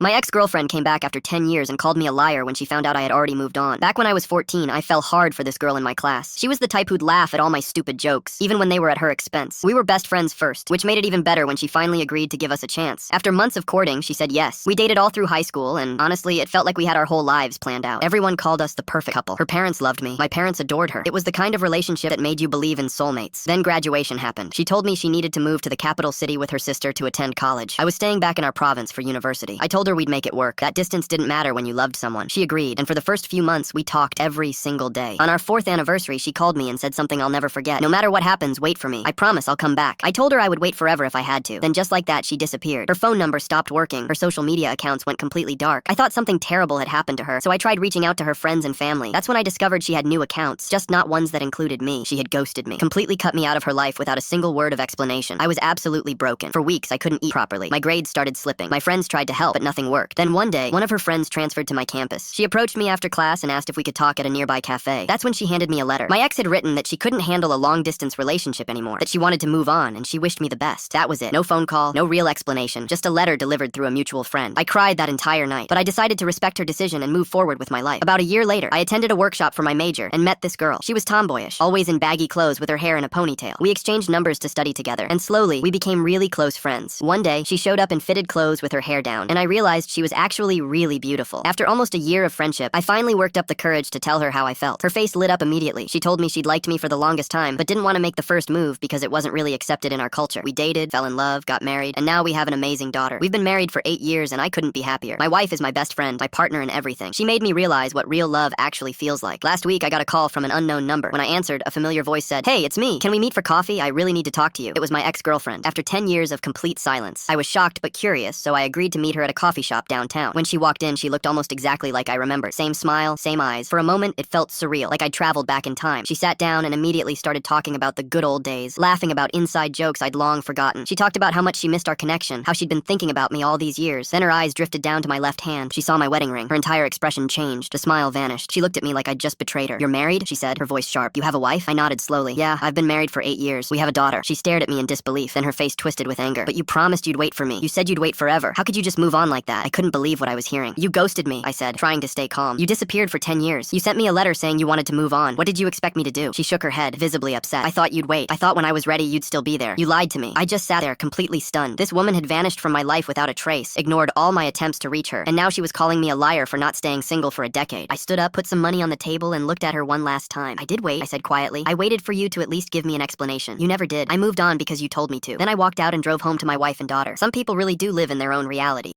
My ex-girlfriend came back after 10 years and called me a liar when she found out I had already moved on. Back when I was 14, I fell hard for this girl in my class. She was the type who'd laugh at all my stupid jokes, even when they were at her expense. We were best friends first, which made it even better when she finally agreed to give us a chance. After months of courting, she said yes. We dated all through high school, and honestly, it felt like we had our whole lives planned out. Everyone called us the perfect couple. Her parents loved me. My parents adored her. It was the kind of relationship that made you believe in soulmates. Then graduation happened. She told me she needed to move to the capital city with her sister to attend college. I was staying back in our province for university. I told her we'd make it work. That distance didn't matter when you loved someone. She agreed, and for the first few months, we talked every single day. On our 4th anniversary, she called me and said something I'll never forget. No matter what happens, wait for me. I promise I'll come back. I told her I would wait forever if I had to. Then just like that, she disappeared. Her phone number stopped working. Her social media accounts went completely dark. I thought something terrible had happened to her, so I tried reaching out to her friends and family. That's when I discovered she had new accounts, just not ones that included me. She had ghosted me, completely cut me out of her life without a single word of explanation. I was absolutely broken. For weeks, I couldn't eat properly. My grades started slipping. My friends tried to help, but nothing worked. Then one day, one of her friends transferred to my campus. She approached me after class and asked if we could talk at a nearby cafe. That's when she handed me a letter. My ex had written that she couldn't handle a long-distance relationship anymore, that she wanted to move on, and she wished me the best. That was it. No phone call, no real explanation, just a letter delivered through a mutual friend. I cried that entire night, but I decided to respect her decision and move forward with my life. About a year later, I attended a workshop for my major and met this girl. She was tomboyish, always in baggy clothes with her hair in a ponytail. We exchanged numbers to study together, and slowly, we became really close friends. One day, she showed up in fitted clothes with her hair down, and I realized she was actually really beautiful. After almost a year of friendship, I finally worked up the courage to tell her how I felt. Her face lit up immediately. She told me she'd liked me for the longest time, but didn't want to make the first move because it wasn't really accepted in our culture. We dated, fell in love, got married, and now we have an amazing daughter. We've been married for 8 years, and I couldn't be happier. My wife is my best friend, my partner in everything. She made me realize what real love actually feels like. Last week, I got a call from an unknown number. When I answered, a familiar voice said, "Hey, it's me. Can we meet for coffee? I really need to talk to you." It was my ex-girlfriend. After 10 years of complete silence, I was shocked but curious, so I agreed to meet her at a coffee shop downtown. When she walked in, she looked almost exactly like I remembered. Same smile, same eyes. For a moment, it felt surreal, like I'd traveled back in time. She sat down and immediately started talking about the good old days, laughing about inside jokes I'd long forgotten. She talked about how much she missed our connection, how she'd been thinking about me all these years. Then her eyes drifted down to my left hand. She saw my wedding ring. Her entire expression changed. The smile vanished. She looked at me like I'd just betrayed her. "You're married?" she said, her voice sharp. "You have a wife?" I nodded slowly. "Yeah, I've been married for 8 years. We have a daughter." She stared at me in disbelief, then her face twisted with anger. "But you promised you'd wait for me. You said you'd wait forever. How could you just move on like that?" I couldn't believe what I was hearing. "You ghosted me," I said, trying to stay calm. "You disappeared for 10 years. You sent me a letter saying you wanted to move on. What did you expect me to do?" She shook her head, visibly upset. "I thought you'd wait. I thought when I was ready, you'd still be there. You lied to me." I just sat there, completely stunned. This woman had vanished from my life without a trace, ignored all my attempts to reach her, and now she was calling me a liar for not staying single for a decade. I stood up, put some money on the table, and looked at her one last time. "I did wait," I said quietly. "I waited for you to at least give me an explanation. You never did. I moved on because you told me to." Then I walked out and drove home to my wife and daughter. Some people really do live in their own reality.